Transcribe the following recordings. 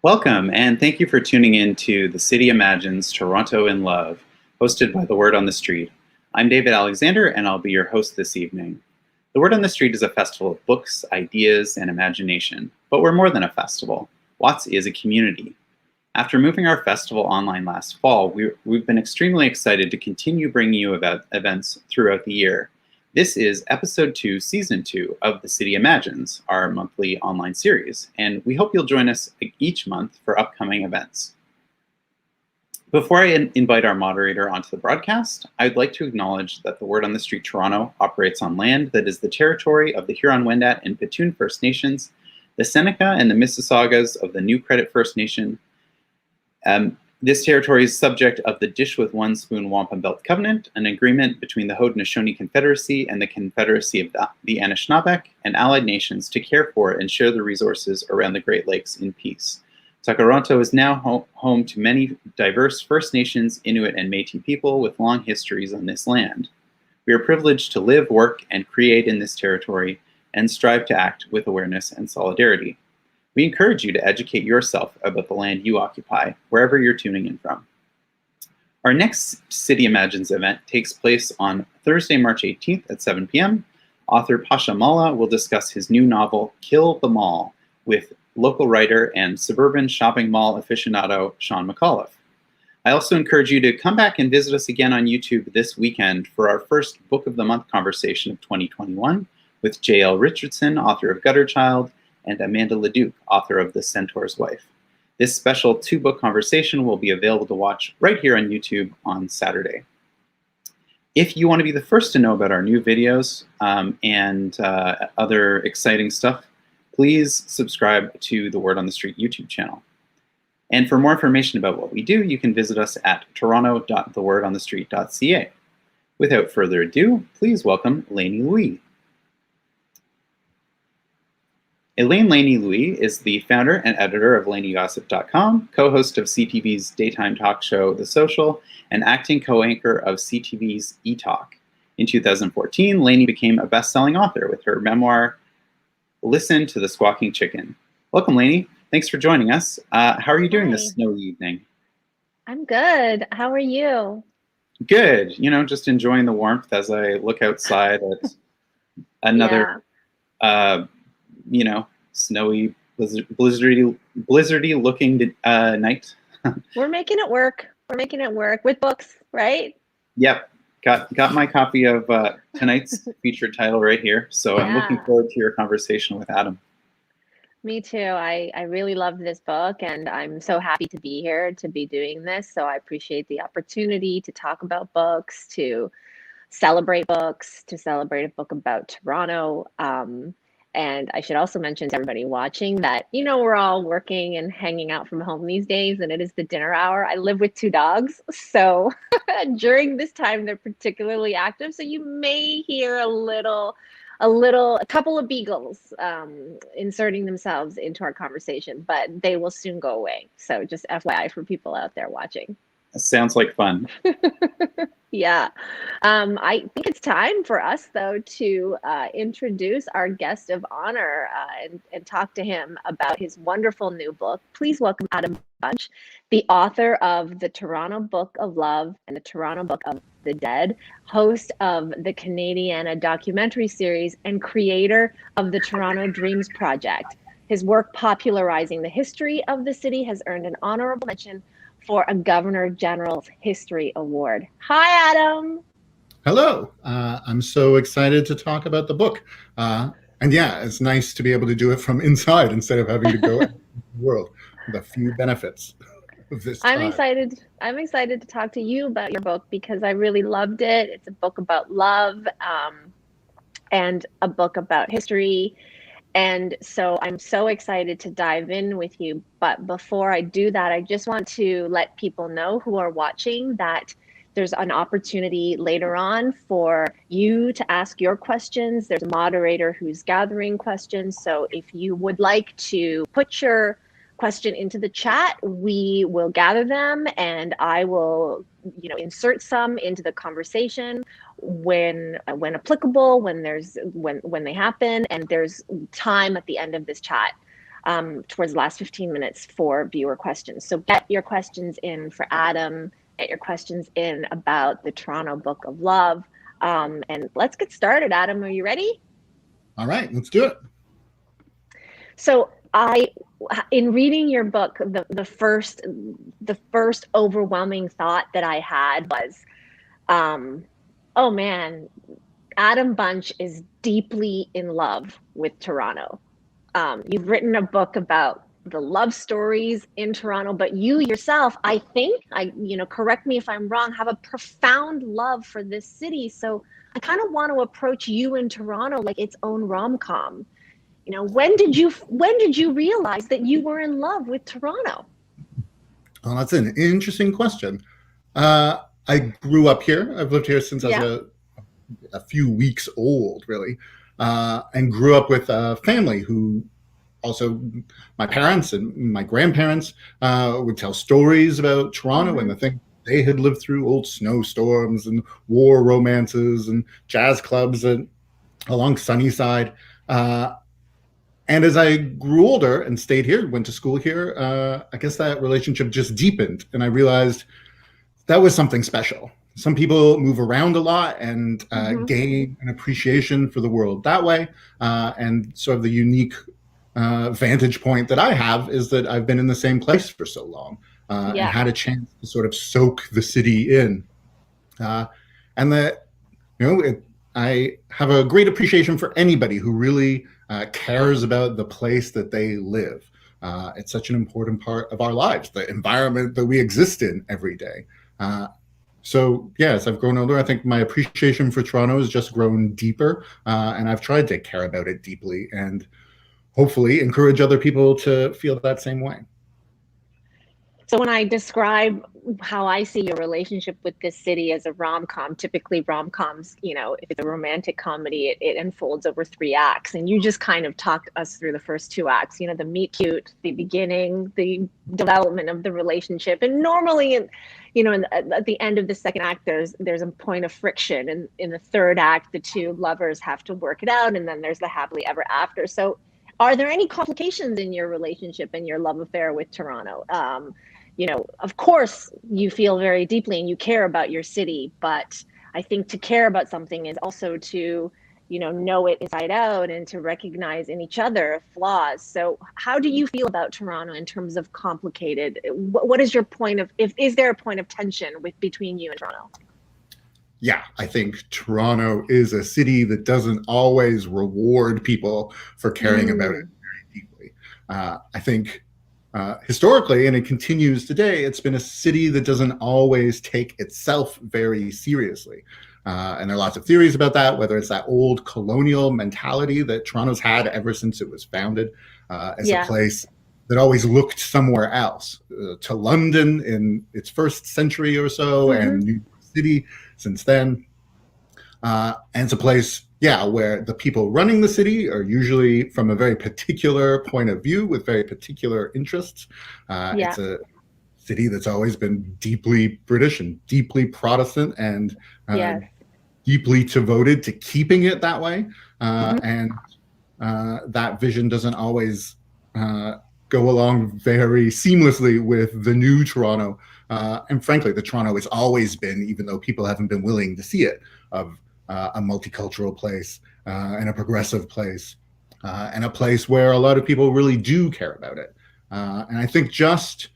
Welcome, and thank you for tuning in to The City Imagines Toronto in Love, hosted by The Word on the Street. I'm David Alexander, and I'll be your host this evening. The Word on the Street is a festival of books, ideas, and imagination, but we're more than a festival. WOTS is a community. After moving our festival online last fall, we've been extremely excited to continue bringing you about events throughout the year. This is episode 2, season 2 of The City Imagines, our monthly online series, and we hope you'll join us each month for upcoming events. Before I invite our moderator onto the broadcast, I'd like to acknowledge that the Word on the Street Toronto operates on land that is the territory of the Huron-Wendat and Petun First Nations, the Seneca and the Mississaugas of the New Credit First Nation. This territory is subject of the Dish with One Spoon Wampum Belt Covenant, an agreement between the Haudenosaunee Confederacy and the Confederacy of the Anishinaabeg and allied nations to care for and share the resources around the Great Lakes in peace. Takaronto is now home to many diverse First Nations, Inuit, and Métis people with long histories on this land. We are privileged to live, work, and create in this territory and strive to act with awareness and solidarity. We encourage you to educate yourself about the land you occupy, wherever you're tuning in from. Our next City Imagines event takes place on Thursday, March 18th at 7 p.m. Author Pasha Malla will discuss his new novel, Kill the Mall, with local writer and suburban shopping mall aficionado Sean McAuliffe. I also encourage you to come back and visit us again on YouTube this weekend for our first Book of the Month conversation of 2021 with J.L. Richardson, author of Gutter Child, and Amanda Leduc, author of The Centaur's Wife. This special 2-book conversation will be available to watch right here on YouTube on Saturday. If you want to be the first to know about our new videos and other exciting stuff, please subscribe to the Word on the Street YouTube channel. And for more information about what we do, you can visit us at toronto.thewordonthestreet.ca. Without further ado, please welcome Lainey Lui. Lainey Lui is the founder and editor of LaineyGossip.com, co-host of CTV's daytime talk show The Social, and acting co-anchor of CTV's E-Talk. In 2014, Lainey became a best-selling author with her memoir, Listen to the Squawking Chicken. Welcome, Lainey. Thanks for joining us. How are you doing this snowy evening? I'm good. How are you? Good. You know, just enjoying the warmth as I look outside at another snowy, blizzardy looking night. We're making it work. We're making it work with books, right? Yep. Got my copy of tonight's featured title right here. So I'm looking forward to your conversation with Adam. Me too. I really love this book, and I'm so happy to be here to be doing this. So I appreciate the opportunity to talk about books, to celebrate books, to celebrate a book about Toronto. And I should also mention to everybody watching that, you know, we're all working and hanging out from home these days, and it is the dinner hour. I live with 2 dogs, so during this time, they're particularly active. So you may hear a couple of beagles inserting themselves into our conversation, but they will soon go away. So just FYI for people out there watching. Sounds like fun. Yeah. I think it's time for us, though, to introduce our guest of honor and talk to him about his wonderful new book. Please welcome Adam Bunch, the author of The Toronto Book of Love and The Toronto Book of the Dead, host of the Canadiana documentary series, and creator of the Toronto Dreams Project. His work popularizing the history of the city has earned an honorable mention for a Governor General's History Award. Hi, Adam. Hello. I'm so excited to talk about the book. And yeah, it's nice to be able to do it from inside instead of having to go out into the world. The few benefits of this time. I'm excited to talk to you about your book because I really loved it. It's a book about love and a book about history. And so I'm so excited to dive in with you. But before I do that, I just want to let people know who are watching that there's an opportunity later on for you to ask your questions. There's a moderator who's gathering questions. So if you would like to put your question into the chat, we will gather them and I will, insert some into the conversation when applicable, when they happen, and there's time at the end of this chat towards the last 15 minutes for viewer questions. So get your questions in for Adam, get your questions in about the Toronto Book of Love. And let's get started. Adam, are you ready? All right, let's do it. So in reading your book, the first overwhelming thought that I had was, oh man, Adam Bunch is deeply in love with Toronto. You've written a book about the love stories in Toronto, but you yourself, I think, correct me if I'm wrong, have a profound love for this city. So I kind of want to approach you in Toronto like its own rom-com. When did you realize that you were in love with Toronto? Well, that's an interesting question. I grew up here. I've lived here since I was a few weeks old, really, and grew up with a family who also, my parents and my grandparents would tell stories about Toronto and the things they had lived through, old snowstorms and war romances and jazz clubs along Sunnyside. And as I grew older and stayed here, went to school here, I guess that relationship just deepened. And I realized that was something special. Some people move around a lot and gain an appreciation for the world that way. And sort of the unique vantage point that I have is that I've been in the same place for so long and had a chance to sort of soak the city in. And that, I have a great appreciation for anybody who really cares about the place that they live. It's such an important part of our lives, the environment that we exist in every day. So, as I've grown older, I think my appreciation for Toronto has just grown deeper, and I've tried to care about it deeply and hopefully encourage other people to feel that same way. So when I describe how I see your relationship with this city as a rom-com, typically rom-coms, if it's a romantic comedy, it unfolds over 3 acts. And you just kind of talked us through the first 2 acts, the meet cute, the beginning, the development of the relationship. And normally, at the end of the second act, there's a point of friction. And in the third act, the 2 lovers have to work it out. And then there's the happily ever after. So are there any complications in your relationship and your love affair with Toronto? Of course, you feel very deeply and you care about your city, but I think to care about something is also to, know it inside out and to recognize in each other flaws. So how do you feel about Toronto in terms of complicated? What is your point of, is there a point of tension between you and Toronto? Yeah, I think Toronto is a city that doesn't always reward people for caring about it very deeply. I think historically, and it continues today, it's been a city that doesn't always take itself very seriously. And there are lots of theories about that, whether it's that old colonial mentality that Toronto's had ever since it was founded as a place that always looked somewhere else, to London in its first century or so, and New York City since then. And it's a place, where the people running the city are usually from a very particular point of view with very particular interests. It's a city that's always been deeply British and deeply Protestant and deeply devoted to keeping it that way. And that vision doesn't always go along very seamlessly with the new Toronto. And frankly, the Toronto has always been, even though people haven't been willing to see it, of a multicultural place and a progressive place and a place where a lot of people really do care about it. And I think just,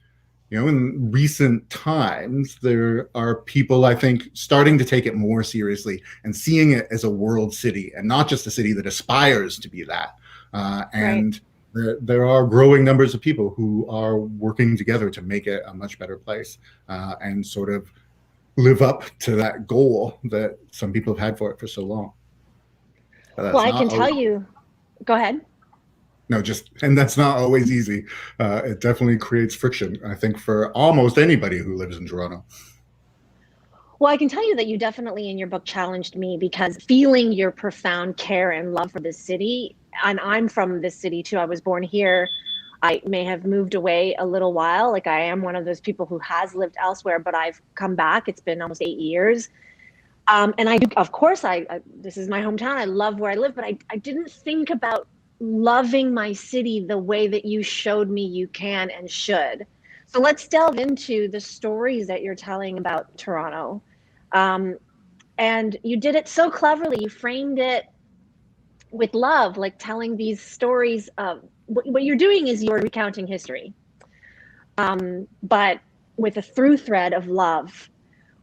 in recent times, there are people, I think, starting to take it more seriously and seeing it as a world city and not just a city that aspires to be that. And there are growing numbers of people who are working together to make it a much better place and sort of live up to that goal that some people have had for it for so long. Well, I can tell you, go ahead. No, and that's not always easy. It definitely creates friction, I think, for almost anybody who lives in Toronto. Well, I can tell you that you definitely in your book challenged me because feeling your profound care and love for this city, and I'm from this city too. I was born here. I may have moved away a little while. Like I am one of those people who has lived elsewhere, but I've come back. It's been almost 8 years. And I do, of course, this is my hometown. I love where I live, but I didn't think about loving my city the way that you showed me you can and should. So let's delve into the stories that you're telling about Toronto. And you did it so cleverly. You framed it with love, like telling these stories of what you're doing is you're recounting history, but with a through thread of love,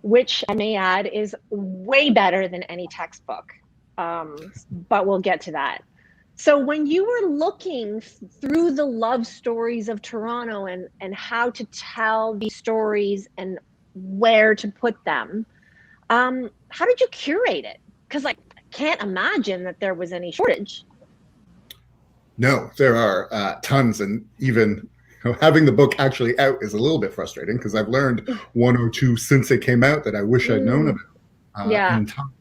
which I may add is way better than any textbook. But we'll get to that. So when you were looking through the love stories of Toronto and how to tell these stories and where to put them, how did you curate it? Because I can't imagine that there was any shortage. No, there are tons, and even having the book actually out is a little bit frustrating because I've learned one or two since it came out that I wish I'd known about in time.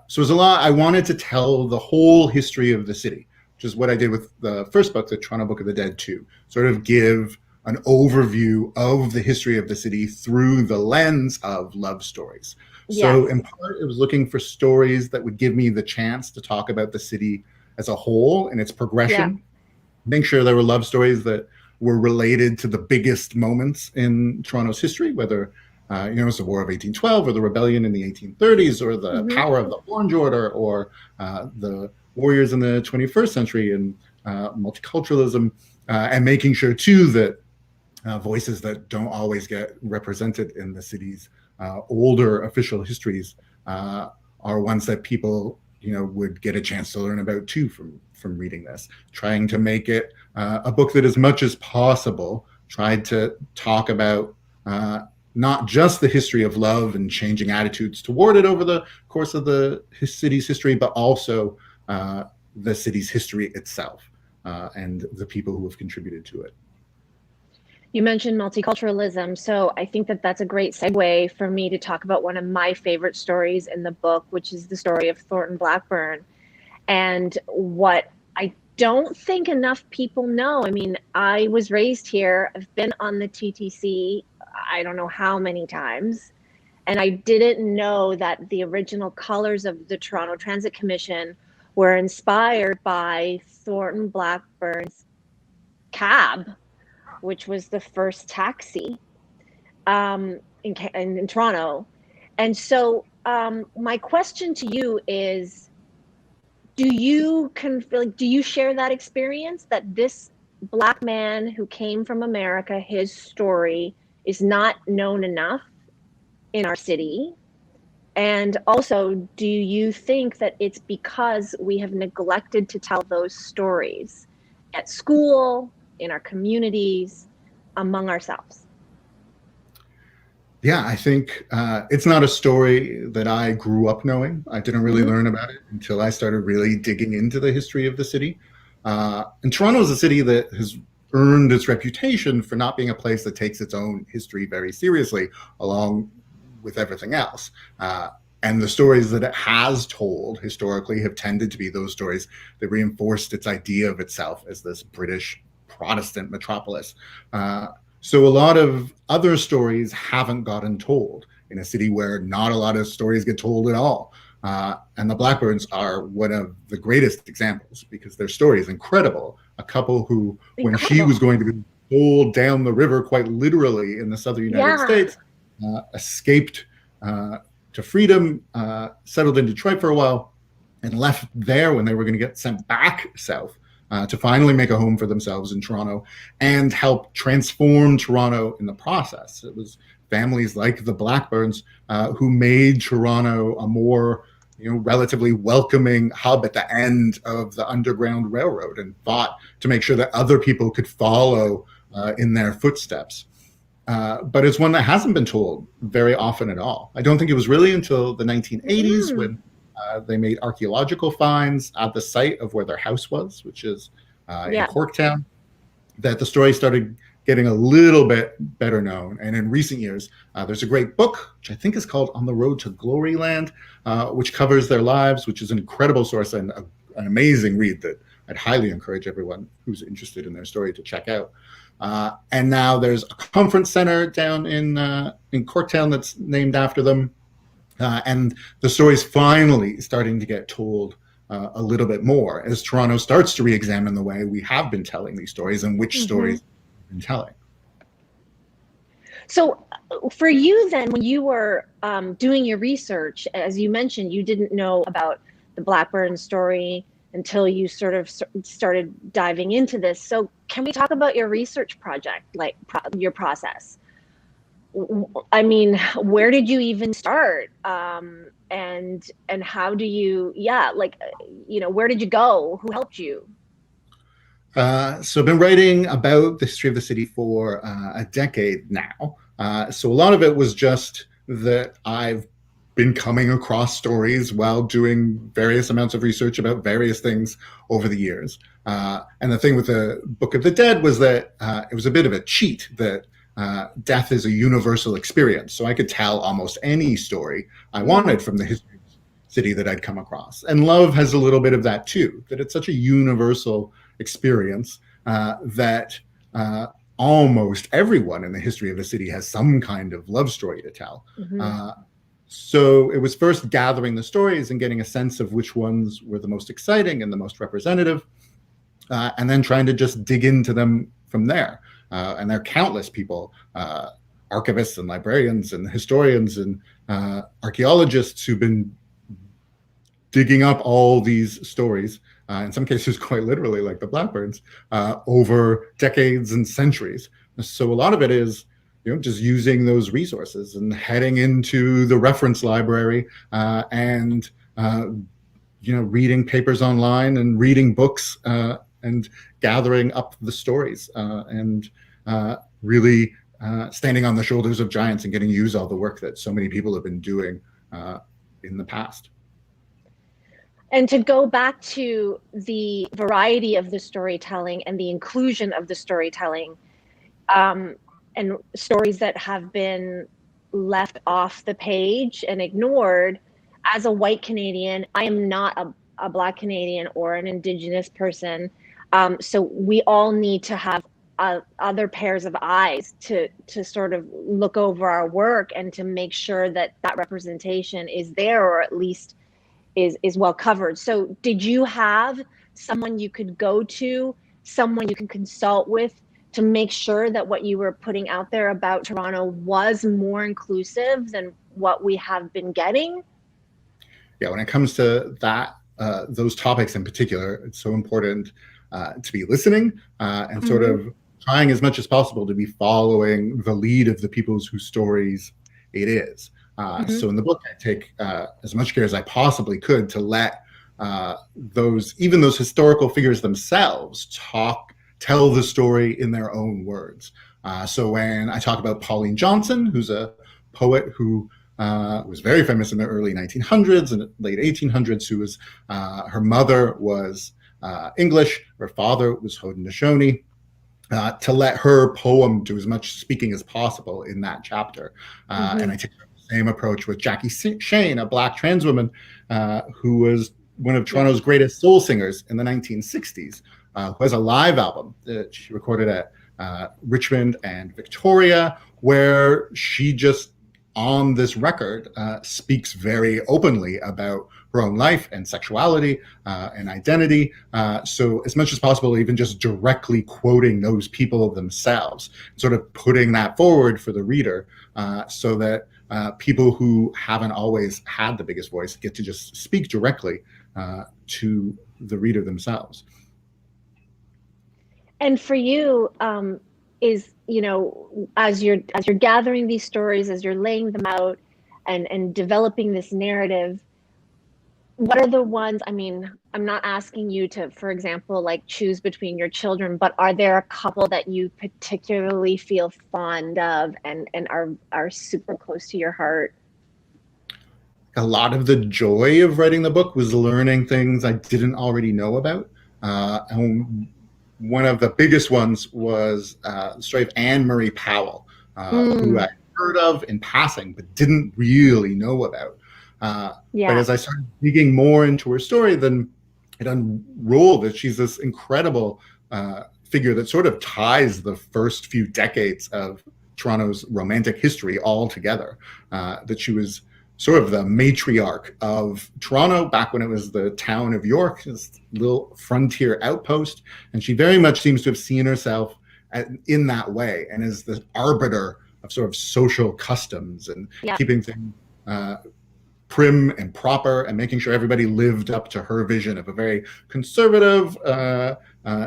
So it was a lot. I wanted to tell the whole history of the city, which is what I did with the first book, the Toronto Book of the Dead 2, sort of give an overview of the history of the city through the lens of love stories. So in part, it was looking for stories that would give me the chance to talk about the city as a whole and its progression. Make sure there were love stories that were related to the biggest moments in Toronto's history, whether it's the War of 1812 or the rebellion in the 1830s or the power of the Orange Order or the warriors in the 21st century and multiculturalism, and making sure too that voices that don't always get represented in the city's older official histories are ones that people would get a chance to learn about too from reading this. Trying to make it a book that as much as possible tried to talk about not just the history of love and changing attitudes toward it over the course of the city's history, but also the city's history itself and the people who have contributed to it. You mentioned multiculturalism, so I think that that's a great segue for me to talk about one of my favorite stories in the book, which is the story of Thornton Blackburn. And what I don't think enough people know, I mean, I was raised here, I've been on the TTC, I don't know how many times, and I didn't know that the original colors of the Toronto Transit Commission were inspired by Thornton Blackburn's cab, which was the first taxi in Toronto. And so my question to you is, do you share that experience that this Black man who came from America, his story is not known enough in our city? And also, do you think that it's because we have neglected to tell those stories at school, in our communities, among ourselves? Yeah, I think it's not a story that I grew up knowing. I didn't really learn about it until I started really digging into the history of the city. And Toronto is a city that has earned its reputation for not being a place that takes its own history very seriously, along with everything else. And the stories that it has told historically have tended to be those stories that reinforced its idea of itself as this British Protestant metropolis. So a lot of other stories haven't gotten told in a city where not a lot of stories get told at all. And the Blackburns are one of the greatest examples because their story is incredible. A couple who, when she was going to be pulled down the river quite literally in the southern United States, escaped to freedom, settled in Detroit for a while, and left there when they were going to get sent back south to finally make a home for themselves in Toronto and help transform Toronto in the process. It was families like the Blackburns who made Toronto a more relatively welcoming hub at the end of the Underground Railroad and fought to make sure that other people could follow in their footsteps. But it's one that hasn't been told very often at all. I don't think it was really until the 1980s when they made archaeological finds at the site of where their house was, which is in Corktown, that the story started getting a little bit better known. And in recent years, there's a great book, which I think is called On the Road to Glory Land, which covers their lives, which is an incredible source and an amazing read that I'd highly encourage everyone who's interested in their story to check out. And now there's a conference center down in Corktown that's named after them. And the story's finally starting to get told a little bit more as Toronto starts to re-examine the way we have been telling these stories and which stories we've been telling. So for you then, when you were doing your research, as you mentioned, you didn't know about the Blackburn story until you sort of started diving into this. So can we talk about your research project, like your process? I mean, where did you even start? And how do you, where did you go? Who helped you? So I've been writing about the history of the city for a decade now. So a lot of it was just that I've been coming across stories while doing various amounts of research about various things over the years. And the thing with the Book of the Dead was that it was a bit of a cheat that death is a universal experience. So I could tell almost any story I wanted from the history of the city that I'd come across. And love has a little bit of that too, that it's such a universal experience that almost everyone in the history of the city has some kind of love story to tell. So it was first gathering the stories and getting a sense of which ones were the most exciting and the most representative, and then trying to just dig into them from there. And there are countless people, archivists and librarians and historians and archaeologists who've been digging up all these stories, in some cases quite literally like the Blackburns, over decades and centuries. So a lot of it is just using those resources and heading into the reference library and reading papers online and reading books and gathering up the stories and really standing on the shoulders of giants and getting to use all the work that so many people have been doing in the past. And to go back to the variety of the storytelling and the inclusion of the storytelling, and stories that have been left off the page and ignored. As a white Canadian, I am not a Black Canadian or an Indigenous person. So we all need to have other pairs of eyes to sort of look over our work and to make sure that that representation is there, or at least is well covered. So did you have someone you could go to, someone you can consult with, to make sure that what you were putting out there about Toronto was more inclusive than what we have been getting? Yeah, when it comes to that, those topics in particular, it's so important to be listening and sort of trying as much as possible to be following the lead of the people whose stories it is. So in the book, I take as much care as I possibly could to let those historical figures themselves tell the story in their own words. So when I talk about Pauline Johnson, who's a poet who was very famous in the early 1900s and late 1800s, who was, her mother was English, her father was Haudenosaunee, to let her poem do as much speaking as possible in that chapter. And I take the same approach with Jackie Shane, a Black trans woman who was one of Toronto's greatest soul singers in the 1960s. Who has a live album that she recorded at Richmond and Victoria, where she just, on this record, speaks very openly about her own life and sexuality and identity. So as much as possible, even just directly quoting those people themselves, sort of putting that forward for the reader so that people who haven't always had the biggest voice get to just speak directly to the reader themselves. And for you, as you're gathering these stories, as you're laying them out and developing this narrative, what are the ones, I mean, I'm not asking you to, for example, like choose between your children, but are there a couple that you particularly feel fond of and are super close to your heart? A lot of the joy of writing the book was learning things I didn't already know about. And one of the biggest ones was the story of Anne Marie Powell, who I heard of in passing, but didn't really know about. But as I started digging more into her story, then it unrolled that she's this incredible figure that sort of ties the first few decades of Toronto's romantic history all together. That she was sort of the matriarch of Toronto back when it was the town of York, this little frontier outpost. And she very much seems to have seen herself in that way, and is the arbiter of sort of social customs and keeping things prim and proper, and making sure everybody lived up to her vision of a very conservative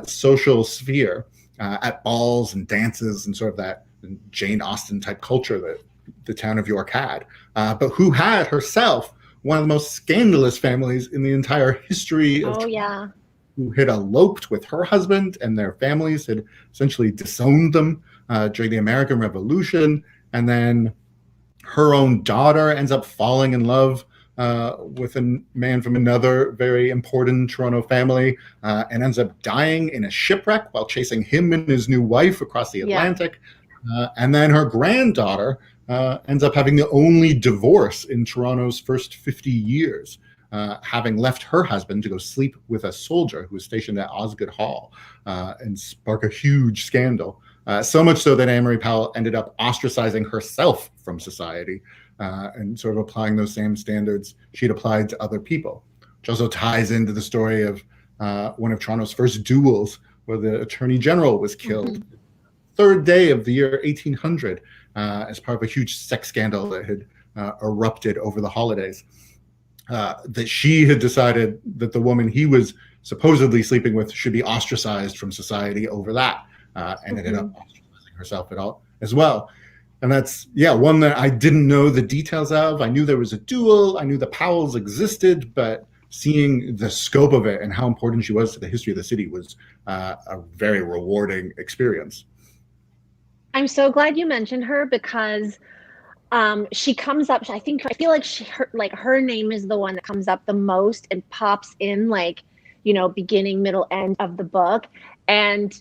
social sphere at balls and dances and sort of that Jane Austen type culture that the town of York had, but who had herself one of the most scandalous families in the entire history of Toronto, who had eloped with her husband, and their families had essentially disowned them during the American Revolution. And then her own daughter ends up falling in love with a man from another very important Toronto family, and ends up dying in a shipwreck while chasing him and his new wife across the Atlantic. And then her granddaughter ends up having the only divorce in Toronto's first 50 years, having left her husband to go sleep with a soldier who was stationed at Osgoode Hall, and spark a huge scandal. So much so that Anne-Marie Powell ended up ostracizing herself from society, and sort of applying those same standards she'd applied to other people, which also ties into the story of one of Toronto's first duels, where the Attorney General was killed third day of the year 1800 as part of a huge sex scandal that had erupted over the holidays. That she had decided that the woman he was supposedly sleeping with should be ostracized from society over that, and ended up ostracizing herself at all as well. And that's, one that I didn't know the details of. I knew there was a duel. I knew the Powells existed, but seeing the scope of it and how important she was to the history of the city was a very rewarding experience. I'm so glad you mentioned her, because she comes up. I feel like her name is the one that comes up the most and pops in, beginning, middle, end of the book. And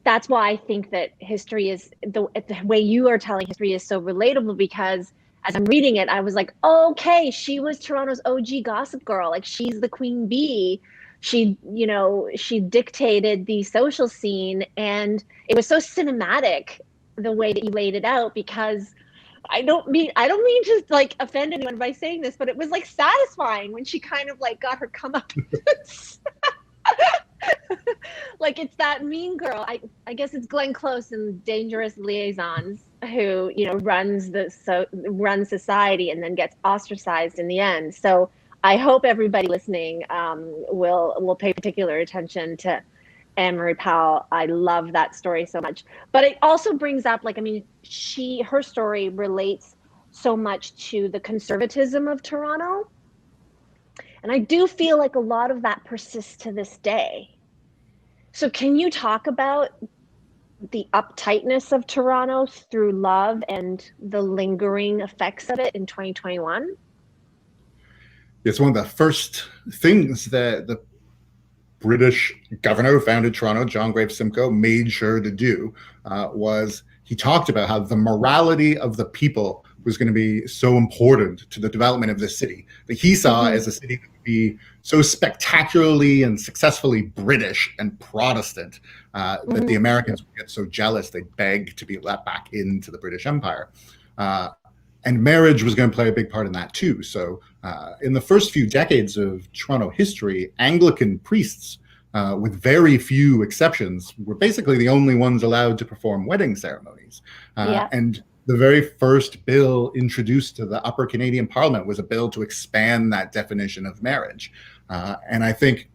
that's why I think that history is the way you are telling history is so relatable, because as I'm reading it, I was like, okay, she was Toronto's OG gossip girl. Like, she's the queen bee. She dictated the social scene, and it was so cinematic the way that you laid it out, because I don't mean to offend anyone by saying this, but it was satisfying when she kind of got her comeuppance. It's that mean girl. I guess it's Glenn Close in Dangerous Liaisons, who runs society and then gets ostracized in the end. So I hope everybody listening will pay particular attention to Anne-Marie Powell. I love that story so much. But it also brings up, her story relates so much to the conservatism of Toronto. And I do feel like a lot of that persists to this day. So can you talk about the uptightness of Toronto through love and the lingering effects of it in 2021? It's one of the first things that the British governor who founded Toronto, John Graves Simcoe, made sure to do, was he talked about how the morality of the people was going to be so important to the development of the city, that he saw as a city that would be so spectacularly and successfully British and Protestant that the Americans would get so jealous they begged to be let back into the British Empire. And marriage was going to play a big part in that too. So in the first few decades of Toronto history, Anglican priests, with very few exceptions, were basically the only ones allowed to perform wedding ceremonies. And the very first bill introduced to the Upper Canadian Parliament was a bill to expand that definition of marriage. And I think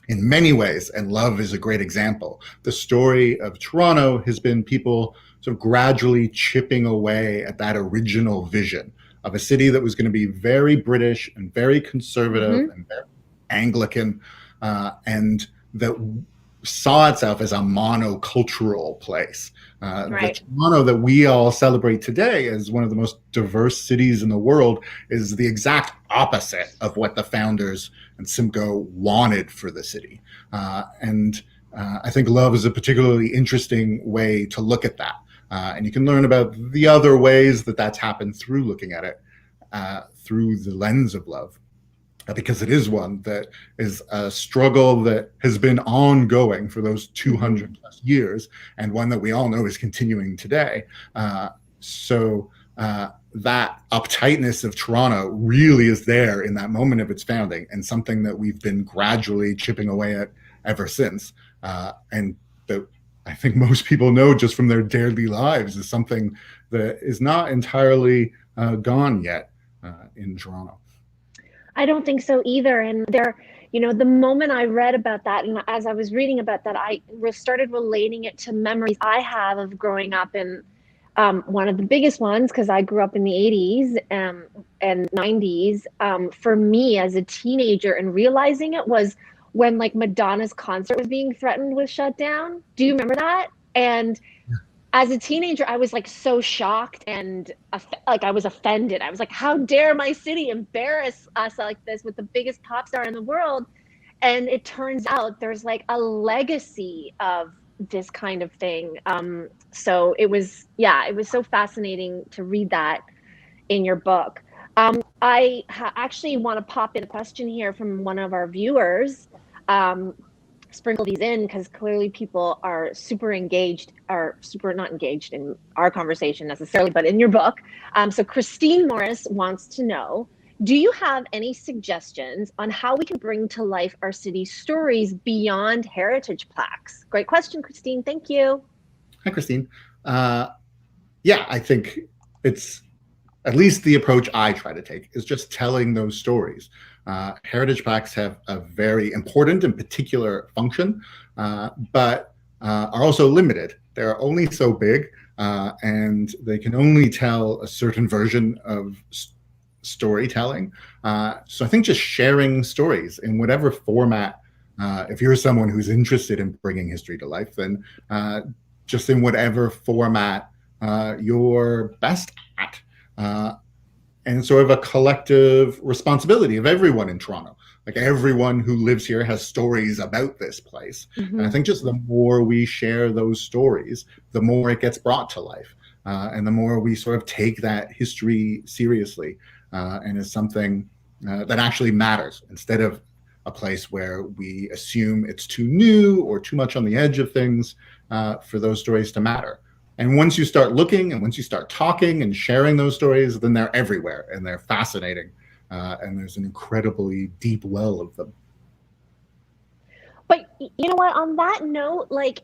in many ways, and love is a great example, the story of Toronto has been people sort of gradually chipping away at that original vision of a city that was going to be very British and very conservative and very Anglican, and that saw itself as a monocultural place. The Toronto that we all celebrate today as one of the most diverse cities in the world is the exact opposite of what the founders and Simcoe wanted for the city. And I think love is a particularly interesting way to look at that. And you can learn about the other ways that that's happened through looking at it through the lens of love. Because it is one that is a struggle that has been ongoing for those 200 plus years, and one that we all know is continuing today. So that uptightness of Toronto really is there in that moment of its founding, and something that we've been gradually chipping away at ever since. And that I think most people know just from their daily lives is something that is not entirely gone yet in Toronto. I don't think so either. And the moment I read about that, and as I was reading about that, I started relating it to memories I have of growing up in one of the biggest ones, because I grew up in the 80s and 90s. For me as a teenager, and realizing it was when like Madonna's concert was being threatened with shutdown. Do you remember that? And as a teenager, I was like so shocked and like I was offended. I was like, how dare my city embarrass us like this with the biggest pop star in the world? And it turns out there's like a legacy of this kind of thing. So it was so fascinating to read that in your book. I actually want to pop in a question here from one of our viewers. Sprinkle these in because clearly people are super engaged, or super not engaged in our conversation necessarily, but in your book. So Christine Morris wants to know, do you have any suggestions on how we can bring to life our city's stories beyond heritage plaques? Great question, Christine. Thank you. Hi, Christine. I think it's at least the approach I try to take is just telling those stories. Heritage plaques have a very important and particular function, but are also limited. They're only so big, and they can only tell a certain version of storytelling. So I think just sharing stories in whatever format, if you're someone who's interested in bringing history to life, then just in whatever format you're best at. And sort of a collective responsibility of everyone in Toronto. Like everyone who lives here has stories about this place. Mm-hmm. And I think just the more we share those stories, the more it gets brought to life. And the more we sort of take that history seriously and is something that actually matters, instead of a place where we assume it's too new or too much on the edge of things for those stories to matter. And once you start looking and once you start talking and sharing those stories, then they're everywhere and they're fascinating. And there's an incredibly deep well of them. But you know what, on that note, like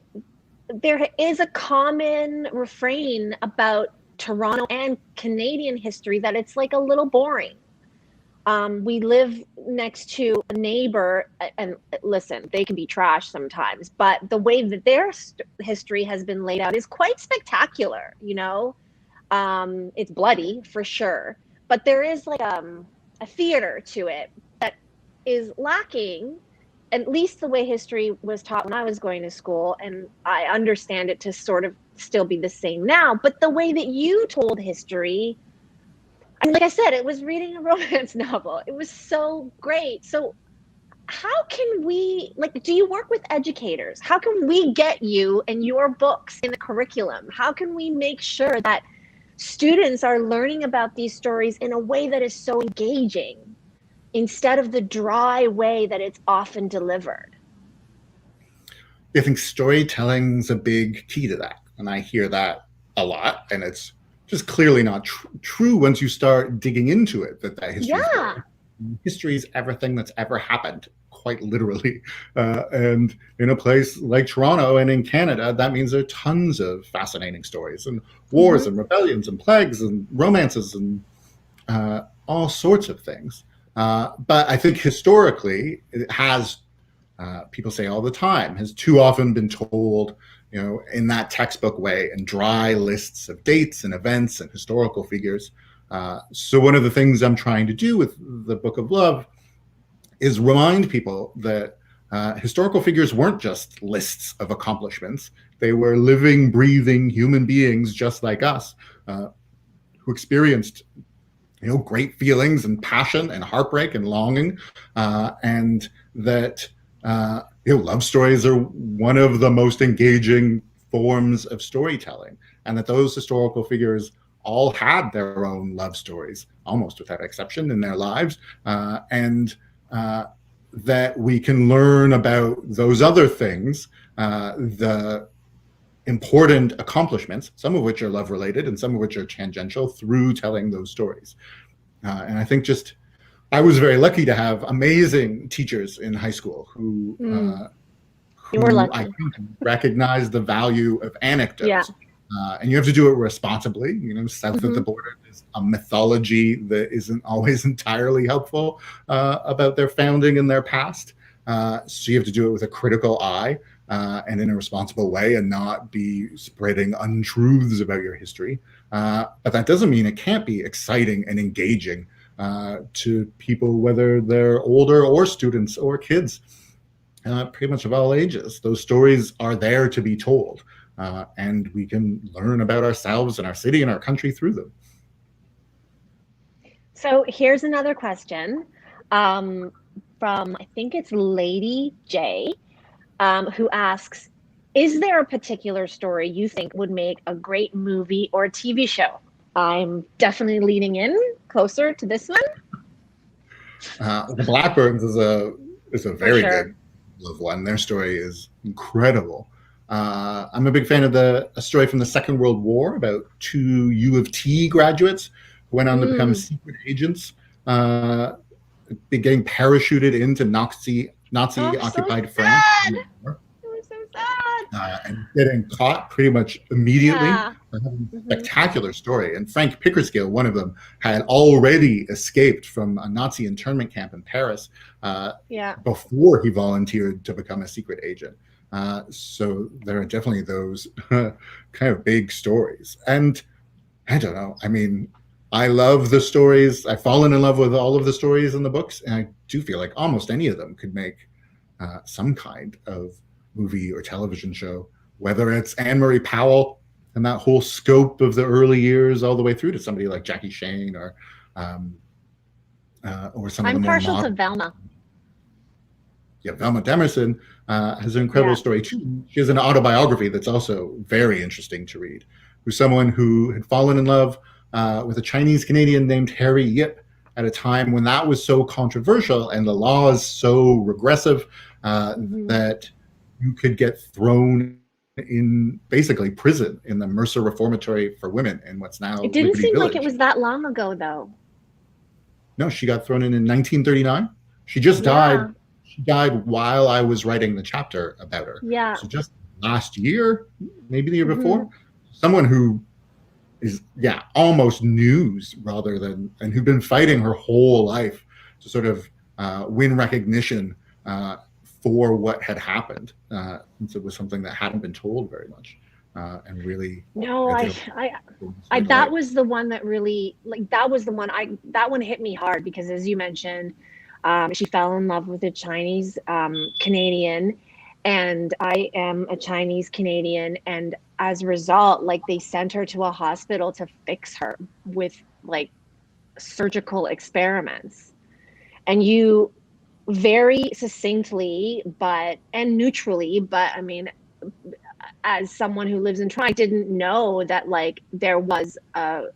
there is a common refrain about Toronto and Canadian history that it's like a little boring. We live next to a neighbor, and listen, they can be trash sometimes, but the way that their history has been laid out is quite spectacular, It's bloody for sure, but there is like a theater to it that is lacking, at least the way history was taught when I was going to school, and I understand it to sort of still be the same now, but the way that you told history, and like I said, it was reading a romance novel. It was so great. So how can we, do you work with educators? How can we get you and your books in the curriculum? How can we make sure that students are learning about these stories in a way that is so engaging instead of the dry way that it's often delivered? I think storytelling's a big key to that. And I hear that a lot. And it's just clearly not true once you start digging into it, that history is everything that's ever happened, quite literally. And in a place like Toronto and in Canada, that means there are tons of fascinating stories and wars and rebellions and plagues and romances and all sorts of things. But I think historically, it has, people say all the time, has too often been told in that textbook way, and dry lists of dates and events and historical figures. So one of the things I'm trying to do with the Book of Love is remind people that historical figures weren't just lists of accomplishments. They were living, breathing human beings just like us, who experienced great feelings and passion and heartbreak and longing, and that love stories are one of the most engaging forms of storytelling, and that those historical figures all had their own love stories, almost without exception, in their lives, and that we can learn about those other things, the important accomplishments, some of which are love related and some of which are tangential, through telling those stories. And I think I was very lucky to have amazing teachers in high school who You were lucky. I think recognize the value of anecdotes. Yeah. And you have to do it responsibly. South of the border, there's a mythology that isn't always entirely helpful about their founding and their past. So you have to do it with a critical eye and in a responsible way, and not be spreading untruths about your history. But that doesn't mean it can't be exciting and engaging to people, whether they're older or students or kids, pretty much of all ages. Those stories are there to be told, and we can learn about ourselves and our city and our country through them. So here's another question from, I think it's Lady J, who asks, is there a particular story you think would make a great movie or TV show? I'm definitely leaning in closer to this one. The Blackburns is a very good one. Their story is incredible. I'm a big fan of a story from the Second World War about two U of T graduates who went on to become secret agents, getting parachuted into Nazi-occupied France. It was so sad. And getting caught pretty much immediately. Spectacular story. And Frank Pickersgill, one of them, had already escaped from a Nazi internment camp in Paris before he volunteered to become a secret agent. So there are definitely those kind of big stories. And I don't know, I mean, I love the stories. I've fallen in love with all of the stories in the books, and I do feel like almost any of them could make some kind of movie or television show, whether it's Anne Marie Powell and that whole scope of the early years all the way through to somebody like Jackie Shane or some of the more partial modern. to Velma. Yeah, Velma Demerson has an incredible story too. She has an autobiography that's also very interesting to read. Who's someone who had fallen in love with a Chinese Canadian named Harry Yip at a time when that was so controversial and the laws so regressive that you could get thrown in basically prison in the Mercer Reformatory for Women in what's now It didn't Liberty seem Village. like it was that long ago, though. No, she got thrown in 1939. She just died. She died while I was writing the chapter about her. Yeah. So just last year, maybe the year before. Someone who is, almost news rather than, and who'd been fighting her whole life to sort of win recognition for what had happened. Since it was something that hadn't been told very much. And really. No, I that was the one that really, that one hit me hard because, as you mentioned, she fell in love with a Chinese Canadian, and I am a Chinese Canadian, and as a result, they sent her to a hospital to fix her with surgical experiments. And you very succinctly and neutrally, but I mean, as someone who lives in Toronto, I didn't know that there was a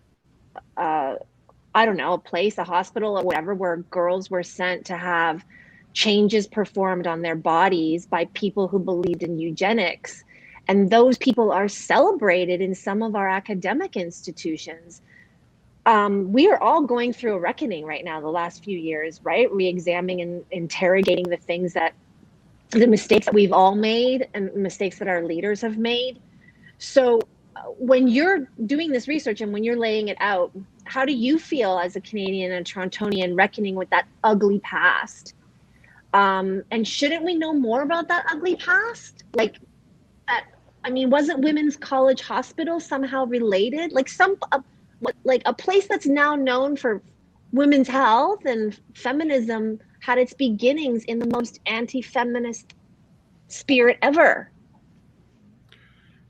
place, a hospital or whatever, where girls were sent to have changes performed on their bodies by people who believed in eugenics. And those people are celebrated in some of our academic institutions. We are all going through a reckoning right now, the last few years, right? Re-examining and interrogating the mistakes that we've all made and mistakes that our leaders have made. So when you're doing this research and when you're laying it out, how do you feel as a Canadian and Torontonian reckoning with that ugly past? And shouldn't we know more about that ugly past? Wasn't Women's College Hospital somehow related? A place that's now known for women's health and feminism had its beginnings in the most anti-feminist spirit ever.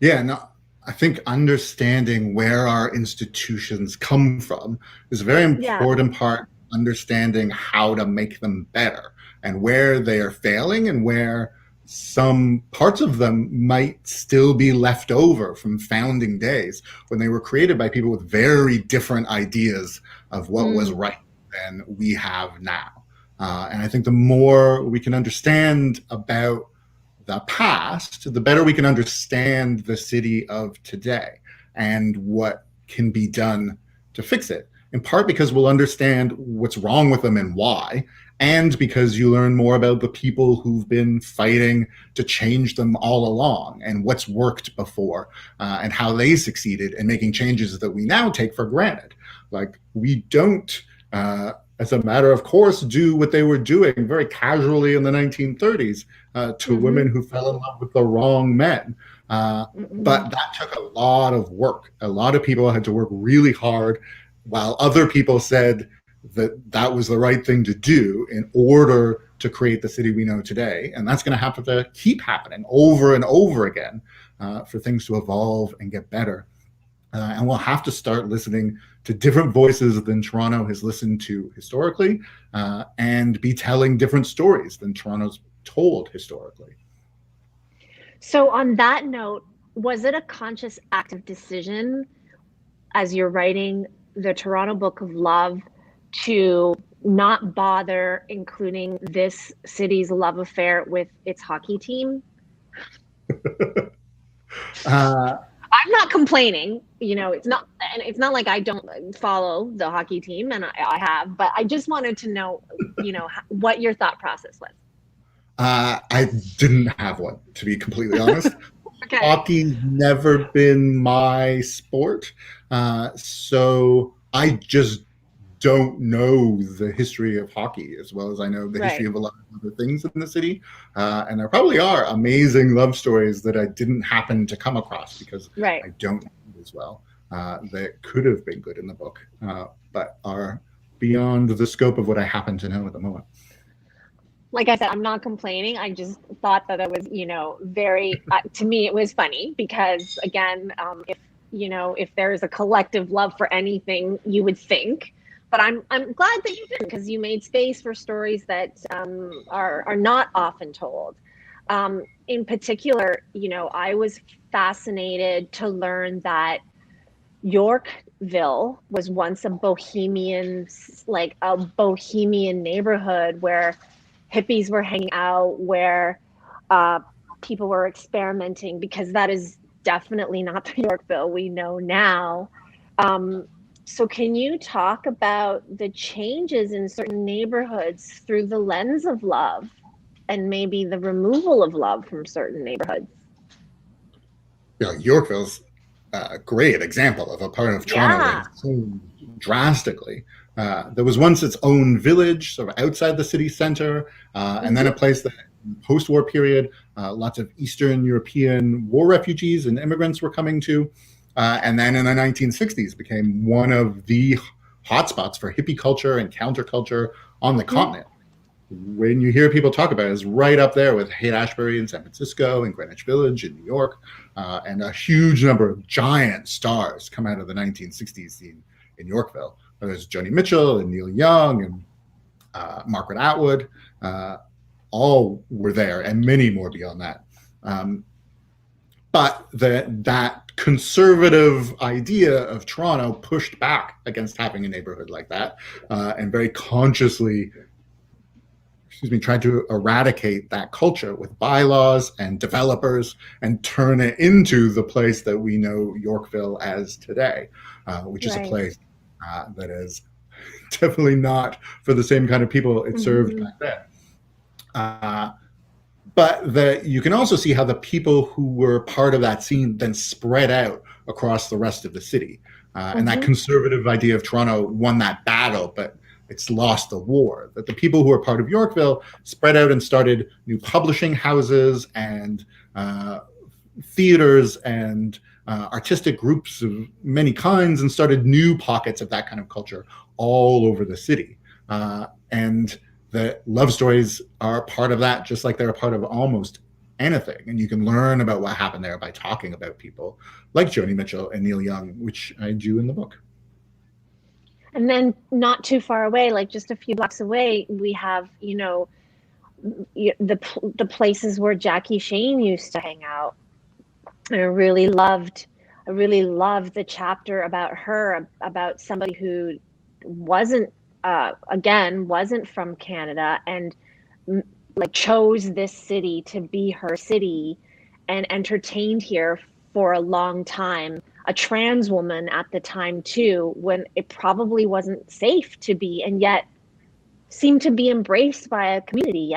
Yeah, no, I think understanding where our institutions come from is a very important part, understanding how to make them better and where they are failing and where some parts of them might still be left over from founding days when they were created by people with very different ideas of what was right than we have now. And I think the more we can understand about the past, the better we can understand the city of today and what can be done to fix it. In part because we'll understand what's wrong with them and why, and because you learn more about the people who've been fighting to change them all along and what's worked before and how they succeeded in making changes that we now take for granted. Like, we don't, as a matter of course, do what they were doing very casually in the 1930s to women who fell in love with the wrong men. But that took a lot of work. A lot of people had to work really hard, while other people said that that was the right thing to do in order to create the city we know today. And that's going to have to keep happening over and over again for things to evolve and get better. And we'll have to start listening to different voices than Toronto has listened to historically, and be telling different stories than Toronto's told historically. So on that note, was it a conscious active decision as you're writing the Toronto Book of Love to not bother including this city's love affair with its hockey team? I'm not complaining, it's not like I don't follow the hockey team, and I have, but I just wanted to know, what your thought process was. I didn't have one, to be completely honest. Okay. Hockey's never been my sport, so I just don't know the history of hockey as well as I know the history of a lot of other things in the city. And there probably are amazing love stories that I didn't happen to come across because I don't know as well, that could have been good in the book, but are beyond the scope of what I happen to know at the moment. Like I said, I'm not complaining. I just thought that it was, very, to me, it was funny because, again, if there is a collective love for anything, you would think. But I'm glad that you didn't, because you made space for stories that are not often told. In particular, I was fascinated to learn that Yorkville was once a bohemian neighborhood where hippies were hanging out, where people were experimenting, because that is definitely not the Yorkville we know now. So can you talk about the changes in certain neighborhoods through the lens of love, and maybe the removal of love from certain neighborhoods? Yorkville's a great example of a part of Toronto that has changed drastically. There was once its own village, sort of outside the city center, and then a place that, in the post-war period, lots of Eastern European war refugees and immigrants were coming to. And then in the 1960s became one of the hotspots for hippie culture and counterculture on the continent. When you hear people talk about it, it's right up there with Haight-Ashbury in San Francisco and Greenwich Village in New York, and a huge number of giant stars come out of the 1960s scene in Yorkville. There's Joni Mitchell and Neil Young and Margaret Atwood, all were there, and many more beyond that. But that conservative idea of Toronto pushed back against having a neighborhood like that, and very consciously, tried to eradicate that culture with bylaws and developers and turn it into the place that we know Yorkville as today, which is a place that is definitely not for the same kind of people it served back then. But that you can also see how the people who were part of that scene then spread out across the rest of the city. And that conservative idea of Toronto won that battle, but it's lost the war. That the people who were part of Yorkville spread out and started new publishing houses and theaters and artistic groups of many kinds, and started new pockets of that kind of culture all over the city. And the love stories are part of that, just like they're a part of almost anything. And you can learn about what happened there by talking about people like Joni Mitchell and Neil Young, which I do in the book. And then not too far away, like just a few blocks away, we have, the places where Jackie Shane used to hang out. I really loved the chapter about her, about somebody who wasn't from Canada, and like chose this city to be her city and entertained here for a long time, a trans woman at the time too, when it probably wasn't safe to be, and yet seemed to be embraced by a community.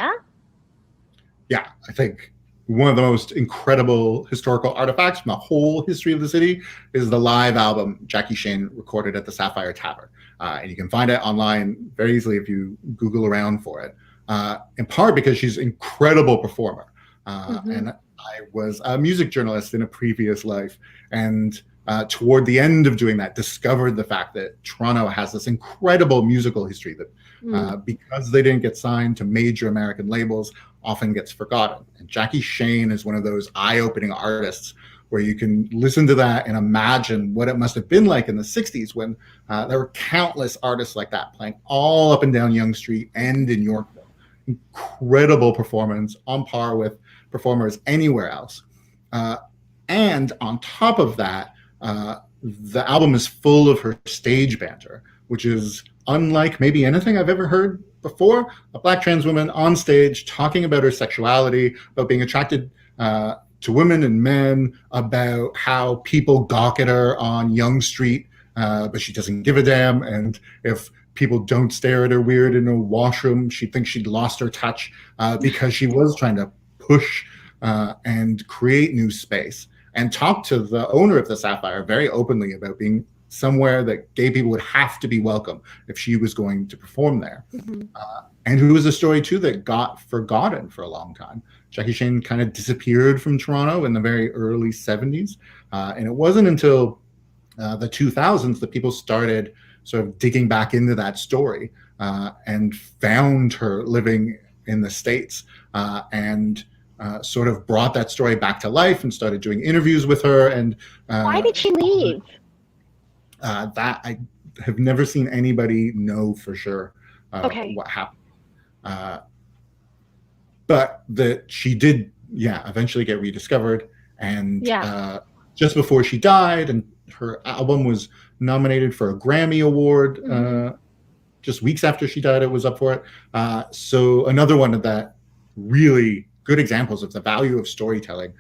Yeah, I think one of the most incredible historical artifacts from the whole history of the city is the live album Jackie Shane recorded at the Sapphire Tavern. And you can find it online very easily if you Google around for it, in part because she's an incredible performer. And I was a music journalist in a previous life, and toward the end of doing that, discovered the fact that Toronto has this incredible musical history that because they didn't get signed to major American labels, often gets forgotten. And Jackie Shane is one of those eye-opening artists where you can listen to that and imagine what it must have been like in the 60s when there were countless artists like that playing all up and down Yonge Street and in Yorkville. Incredible performance, on par with performers anywhere else. And on top of that, the album is full of her stage banter, which is unlike maybe anything I've ever heard before. A Black trans woman on stage talking about her sexuality, about being attracted to women and men, about how people gawk at her on Yonge Street, but she doesn't give a damn. And if people don't stare at her weird in a washroom, she thinks she'd lost her touch, because she was trying to push and create new space, and talk to the owner of the Sapphire very openly about being somewhere that gay people would have to be welcome if she was going to perform there. And who was a story too that got forgotten for a long time. Jackie Shane kind of disappeared from Toronto in the very early 70s. And it wasn't until the 2000s that people started sort of digging back into that story and found her living in the States, and sort of brought that story back to life and started doing interviews with her. And Why did she leave? That I have never seen anybody know for sure what happened. But that she did, eventually get rediscovered. And just before she died, and her album was nominated for a Grammy Award, just weeks after she died, it was up for it. So another one of that really good examples of the value of storytelling,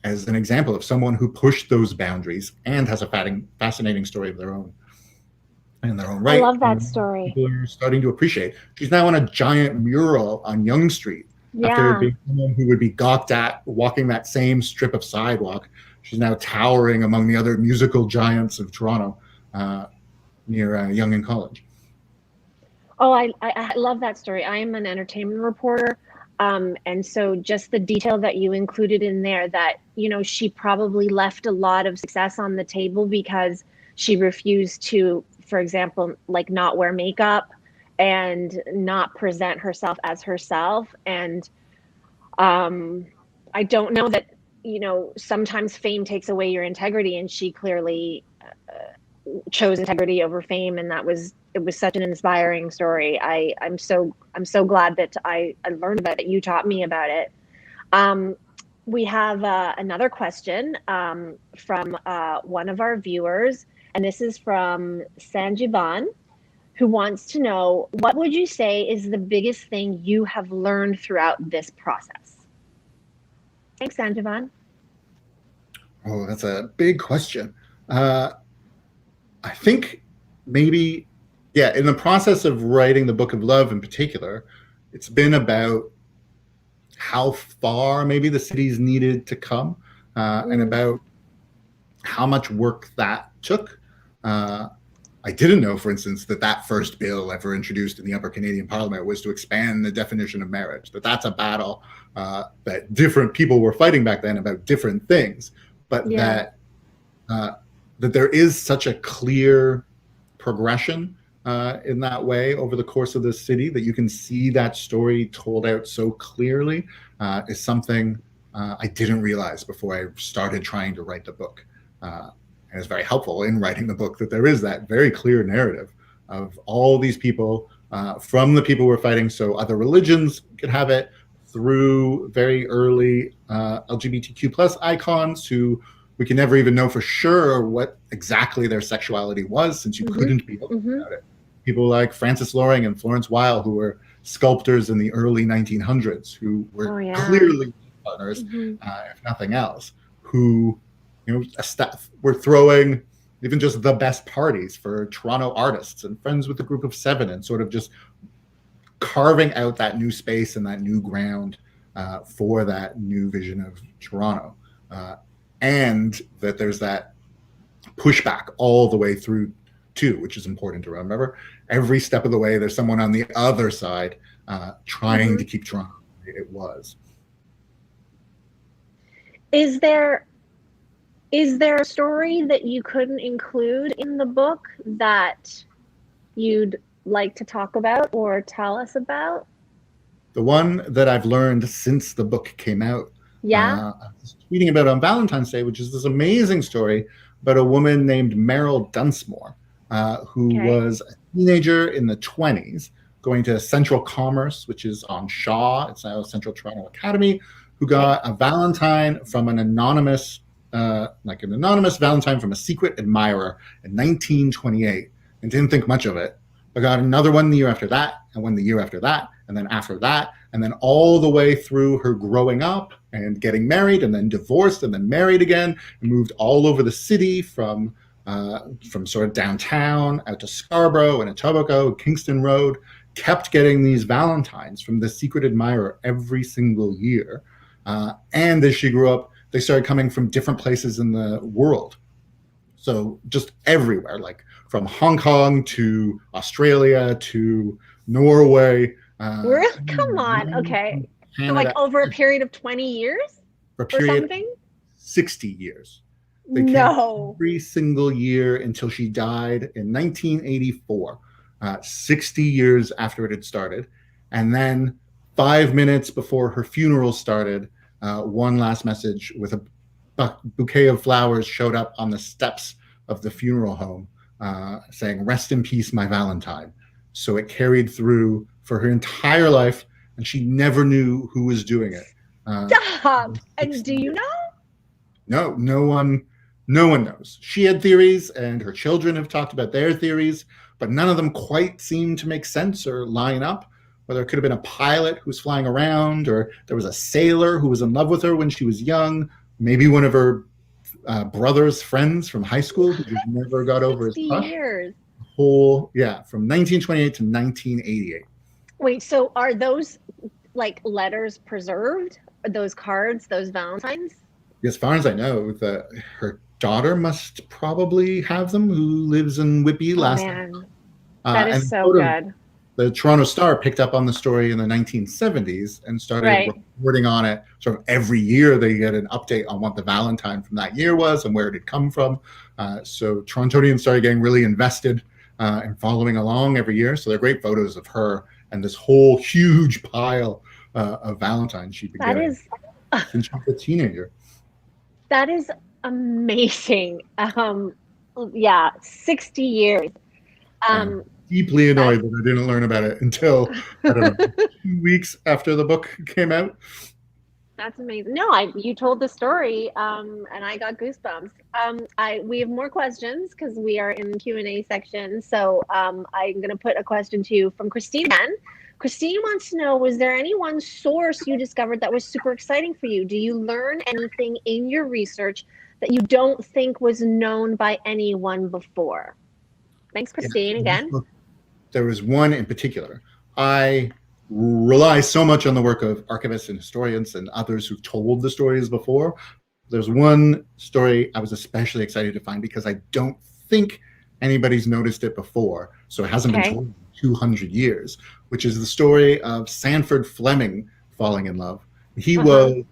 as an example of someone who pushed those boundaries and has a fascinating story of their own in their own right. I love that story. People are starting to appreciate. She's now on a giant mural on Yonge Street. After being someone who would be gawked at walking that same strip of sidewalk, she's now towering among the other musical giants of Toronto, near Yonge and College. Oh, I love that story. I am an entertainment reporter. And so just the detail that you included in there, that, she probably left a lot of success on the table because she refused to, for example, like not wear makeup and not present herself as herself. And I don't know that, sometimes fame takes away your integrity, and she clearly chose integrity over fame. And it was such an inspiring story. I'm so glad that I learned about it. You taught me about it. We have another question from one of our viewers, and this is from Sanjivan, who wants to know, what would you say is the biggest thing you have learned throughout this process? Thanks, Sanjivan. Oh, that's a big question. I think maybe, in the process of writing the Book of Love in particular, it's been about how far maybe the city's needed to come, and about how much work that took. I didn't know, for instance, that first bill ever introduced in the Upper Canadian Parliament was to expand the definition of marriage, that's a battle that different people were fighting back then about different things, but that there is such a clear progression in that way over the course of the city, that you can see that story told out so clearly, is something I didn't realize before I started trying to write the book. And it's very helpful in writing the book that there is that very clear narrative of all these people, from the people we're fighting so other religions could have it, through very early LGBTQ plus icons who we can never even know for sure what exactly their sexuality was, since you couldn't be open about it. People like Frances Loring and Florence Weil, who were sculptors in the early 1900s who were clearly partners, if nothing else, who were throwing even just the best parties for Toronto artists and friends with the Group of Seven, and sort of just carving out that new space and that new ground for that new vision of Toronto. And that there's that pushback all the way through too, which is important to remember. Every step of the way, there's someone on the other side trying to keep Toronto the way it was. Is there a story that you couldn't include in the book that you'd like to talk about or tell us about? The one that I've learned since the book came out, I was tweeting about on Valentine's Day, which is this amazing story about a woman named Meryl Dunsmore, who was a teenager in the 1920s, going to Central Commerce, which is on Shaw. It's now Central Toronto Academy, who got a Valentine from an anonymous Valentine from a secret admirer in 1928, and didn't think much of it, but got another one the year after that, and one the year after that, and then after that, and then all the way through her growing up and getting married, and then divorced, and then married again, and moved all over the city from sort of downtown out to Scarborough and Etobicoke, Kingston Road, kept getting these Valentines from the secret admirer every single year. And as she grew up, they started coming from different places in the world. So just everywhere, like from Hong Kong to Australia to Norway. Come on, okay. Canada, so like over a period of 20 years or something? 60 years. They came every single year until she died in 1984, 60 years after it had started. And then 5 minutes before her funeral started, one last message with a bouquet of flowers showed up on the steps of the funeral home saying, "Rest in peace, my Valentine." So it carried through for her entire life, and she never knew who was doing it. Stop! And do you know? No one knows. She had theories, and her children have talked about their theories, but none of them quite seem to make sense or line up. Whether it could have been a pilot who was flying around, or there was a sailor who was in love with her when she was young, maybe one of her brother's friends from high school who just never got over his crush. Years. From 1928 to 1988. Wait, so are those like letters preserved? Are those cards, those Valentines? As far as I know, her daughter must probably have them, who lives in Whitby. That is so good. The Toronto Star picked up on the story in the 1970s and started reporting on it. Sort of every year they get an update on what the Valentine from that year was and where it had come from. So Torontonians started getting really invested and following along every year. So they're great photos of her and this whole huge pile of Valentines she'd been getting since she was a teenager. That is amazing. 60 years. Deeply annoyed that I didn't learn about it until, I don't know, 2 weeks after the book came out. That's amazing. No, you told the story, and I got goosebumps. We have more questions because we are in the Q&A section. So I'm going to put a question to you from Christine again. Christine wants to know, was there any one source you discovered that was super exciting for you? Do you learn anything in your research that you don't think was known by anyone before? Thanks, Christine, again. There was one in particular. I rely so much on the work of archivists and historians and others who've told the stories before. There's one story I was especially excited to find because I don't think anybody's noticed it before. So it hasn't been told in 200 years, which is the story of Sanford Fleming falling in love. He was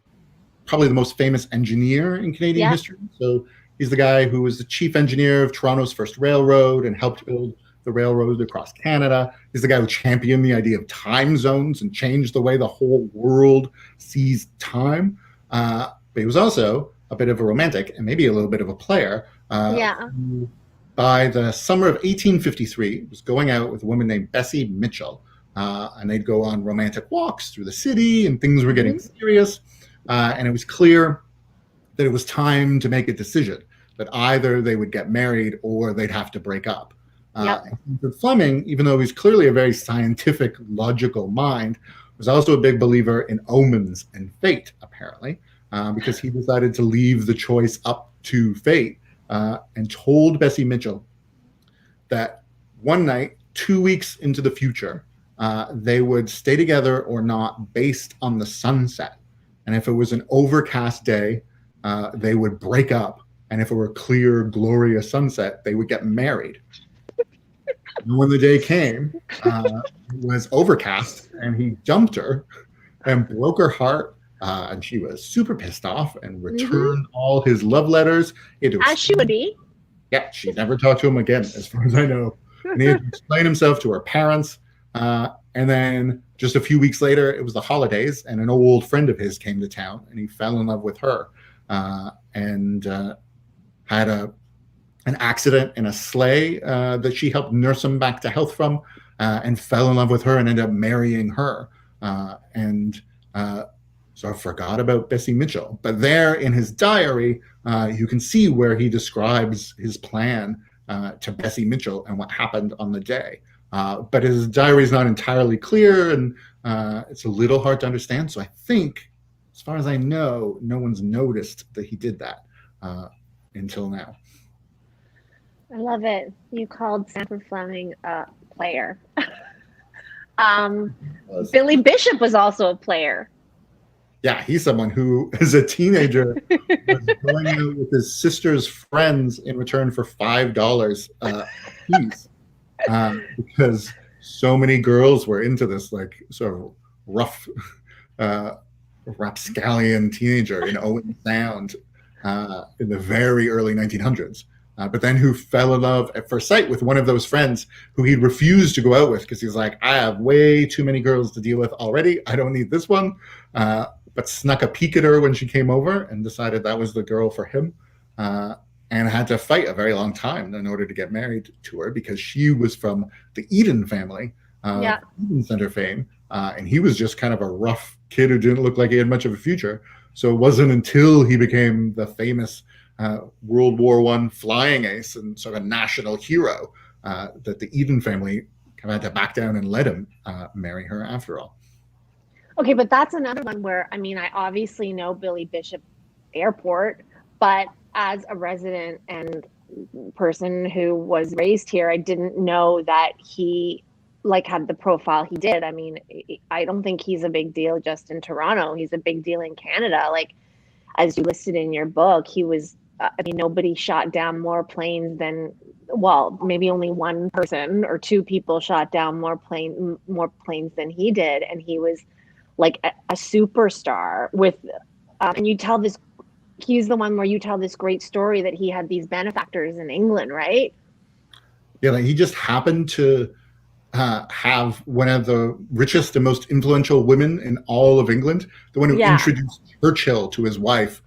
probably the most famous engineer in Canadian history. So he's the guy who was the chief engineer of Toronto's first railroad and helped build the railroad across Canada. He's the guy who championed the idea of time zones and changed the way the whole world sees time. But he was also a bit of a romantic and maybe a little bit of a player. Who, by the summer of 1853, was going out with a woman named Bessie Mitchell. And they'd go on romantic walks through the city and things were getting serious. And it was clear that it was time to make a decision, that either they would get married or they'd have to break up. Yep. Sanford Fleming, even though he's clearly a very scientific, logical mind, was also a big believer in omens and fate, apparently, because he decided to leave the choice up to fate and told Bessie Mitchell that one night, 2 weeks into the future, they would stay together or not based on the sunset. And if it was an overcast day, they would break up. And if it were a clear, glorious sunset, they would get married. And when the day came, it was overcast, and he dumped her and broke her heart. And she was super pissed off and returned all his love letters. As she would be. Yeah, she never talked to him again, as far as I know. And he had to explain himself to her parents. And then just a few weeks later, it was the holidays, and an old friend of his came to town, and he fell in love with her and had an accident in a sleigh that she helped nurse him back to health from, and fell in love with her and ended up marrying her. So I forgot about Bessie Mitchell. But there in his diary, you can see where he describes his plan to Bessie Mitchell and what happened on the day. But his diary is not entirely clear, and it's a little hard to understand. So I think, as far as I know, no one's noticed that he did that until now. I love it. You called Sanford Fleming a player. Billy Bishop was also a player. Yeah, he's someone who, as a teenager, was going out with his sister's friends in return for $5 a piece, because so many girls were into this, like, sort of rough, rapscallion teenager in Owen Sound in the very early 1900s. But then who fell in love at first sight with one of those friends who he refused to go out with because he was like, I have way too many girls to deal with already. I don't need this one. But snuck a peek at her when she came over and decided that was the girl for him, and had to fight a very long time in order to get married to her because she was from the Eden family, Eden Center fame, and he was just kind of a rough kid who didn't look like he had much of a future. So it wasn't until he became the famous World War I flying ace and sort of national hero that the Eden family kind of had to back down and let him marry her after all. Okay, but that's another one where, I mean, I obviously know Billy Bishop Airport, but as a resident and person who was raised here, I didn't know that he had the profile he did. I mean, I don't think he's a big deal just in Toronto. He's a big deal in Canada. Like, as you listed in your book, he was, I mean, nobody shot down more planes than, well, maybe only one person or two people shot down more planes than he did. And he was like a superstar with, and you tell this, he's the one where you tell this great story that he had these benefactors in England, right? Yeah, like he just happened to have one of the richest and most influential women in all of England, the one who introduced Churchill to his wife,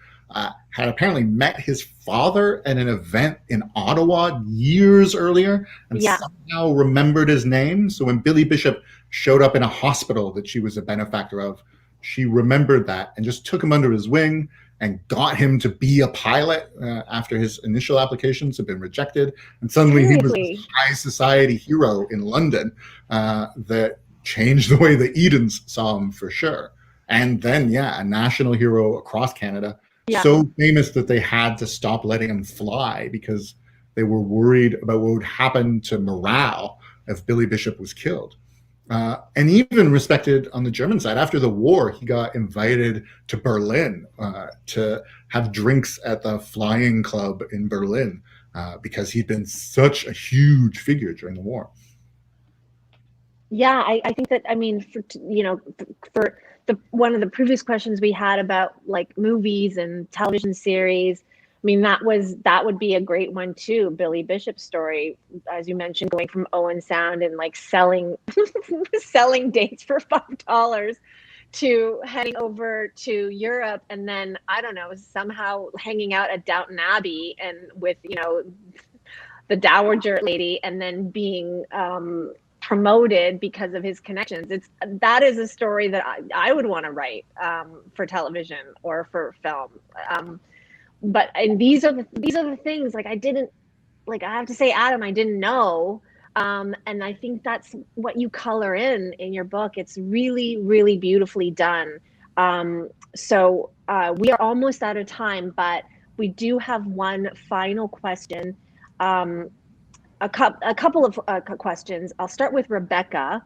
had apparently met his father at an event in Ottawa years earlier and somehow remembered his name. So when Billy Bishop showed up in a hospital that she was a benefactor of, she remembered that and just took him under his wing and got him to be a pilot after his initial applications had been rejected. And suddenly he was a high society hero in London that changed the way the Edens saw him for sure. And then, a national hero across Canada. Yeah. So famous that they had to stop letting him fly because they were worried about what would happen to morale if Billy Bishop was killed. And even respected on the German side. After the war, he got invited to Berlin to have drinks at the Flying Club in Berlin because he'd been such a huge figure during the war. Yeah, I think that, I mean, for one of the previous questions we had about like movies and television series, I mean, that would be a great one too. Billy Bishop's story, as you mentioned, going from Owen Sound and like selling dates for $5 to heading over to Europe, and then I don't know, somehow hanging out at Downton Abbey and with the dowager lady, and then being promoted because of his connections. That is a story that I would want to write for television or for film. And these are the things, like I have to say, Adam, I didn't know And I think that's what you color in your book. It's really, really beautifully done. So we are almost out of time, but we do have one final question. A couple of questions. I'll start with Rebecca.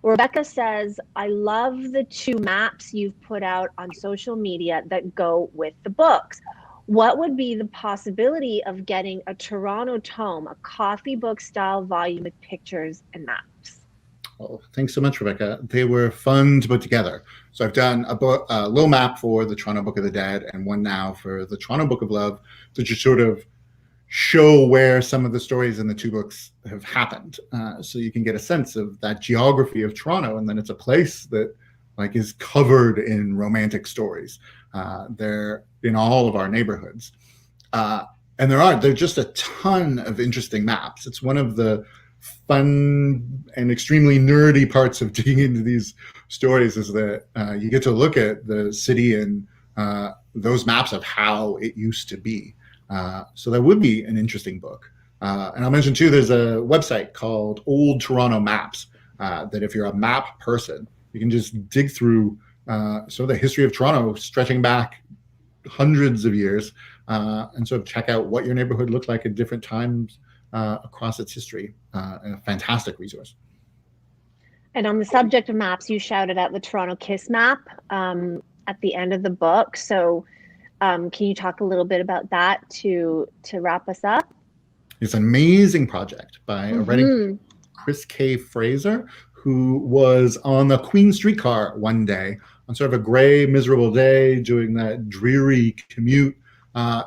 Rebecca says, I love the 2 maps you've put out on social media that go with the books. What would be the possibility of getting a Toronto tome, a coffee book style volume with pictures and maps? Oh, thanks so much, Rebecca. They were fun to put together. So I've done a little map for the Toronto Book of the Dead and one now for the Toronto Book of Love to just sort of show where some of the stories in the 2 books have happened. So you can get a sense of that geography of Toronto, and then it's a place that like is covered in romantic stories. They're in all of our neighborhoods. And there's just a ton of interesting maps. It's one of the fun and extremely nerdy parts of digging into these stories is that you get to look at the city and those maps of how it used to be. So that would be an interesting book. And I'll mention too, there's a website called Old Toronto Maps that if you're a map person, you can just dig through sort of the history of Toronto stretching back hundreds of years and sort of check out what your neighborhood looked like at different times across its history. A fantastic resource. And on the subject of maps, you shouted out the Toronto Kiss map at the end of the book. So can you talk a little bit about that to wrap us up? It's an amazing project by a writer, Chris K. Fraser, who was on the Queen streetcar one day on sort of a gray, miserable day doing that dreary commute,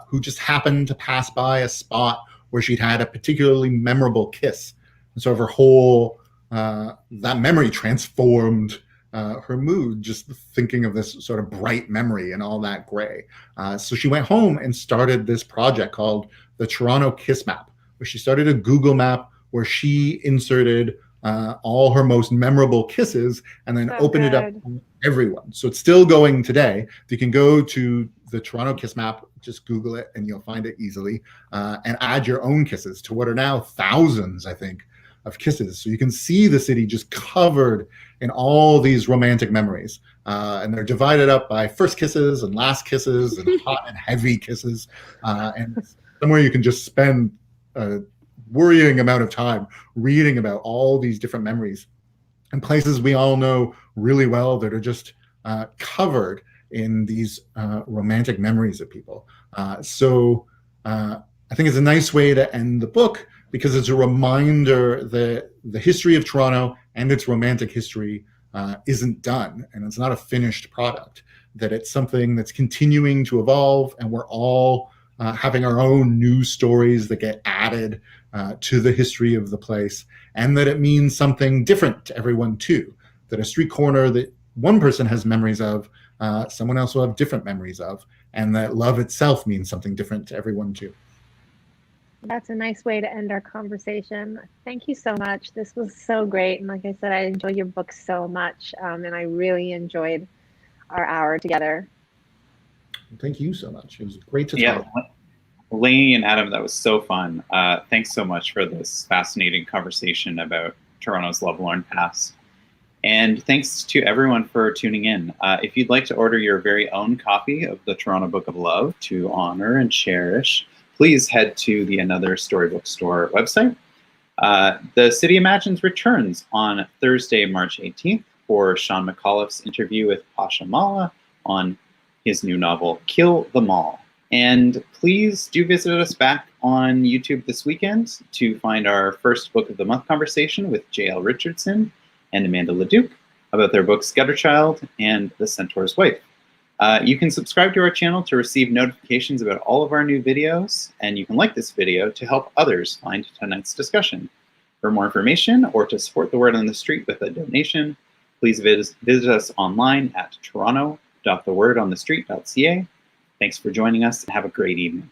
who just happened to pass by a spot where she'd had a particularly memorable kiss. And so her whole, that memory transformed her mood, just thinking of this sort of bright memory and all that gray. So she went home and started this project called the Toronto Kiss Map, where she started a Google map where she inserted all her most memorable kisses and then opened it up to everyone. So it's still going today. You can go to the Toronto Kiss Map, just Google it and you'll find it easily, and add your own kisses to what are now thousands, I think, of kisses. So you can see the city just covered in all these romantic memories. And they're divided up by first kisses and last kisses and hot and heavy kisses. And somewhere you can just spend a worrying amount of time reading about all these different memories and places we all know really well that are just covered in these romantic memories of people. So I think it's a nice way to end the book because it's a reminder that the history of Toronto and its romantic history isn't done, and it's not a finished product, that it's something that's continuing to evolve, and we're all having our own new stories that get added to the history of the place, and that it means something different to everyone too, that a street corner that one person has memories of, someone else will have different memories of, and that love itself means something different to everyone too. That's a nice way to end our conversation. Thank you so much. This was so great. And like I said, I enjoy your book so much. And I really enjoyed our hour together. Thank you so much. It was great to talk. Lainey and Adam, that was so fun. Thanks so much for this fascinating conversation about Toronto's lovelorn past. And thanks to everyone for tuning in. If you'd like to order your very own copy of the Toronto Book of Love to honor and cherish, please head to the Another Storybook Store website. The City Imagines returns on Thursday, March 18th for Sean McAuliffe's interview with Pasha Mala on his new novel, Kill Them All. And please do visit us back on YouTube this weekend to find our first Book of the Month conversation with J.L. Richardson and Amanda Leduc about their books Gutterchild and The Centaur's Wife. You can subscribe to our channel to receive notifications about all of our new videos, and you can like this video to help others find tonight's discussion. For more information or to support the word on the street with a donation, please visit us online at toronto.thewordonthestreet.ca. Thanks for joining us and have a great evening.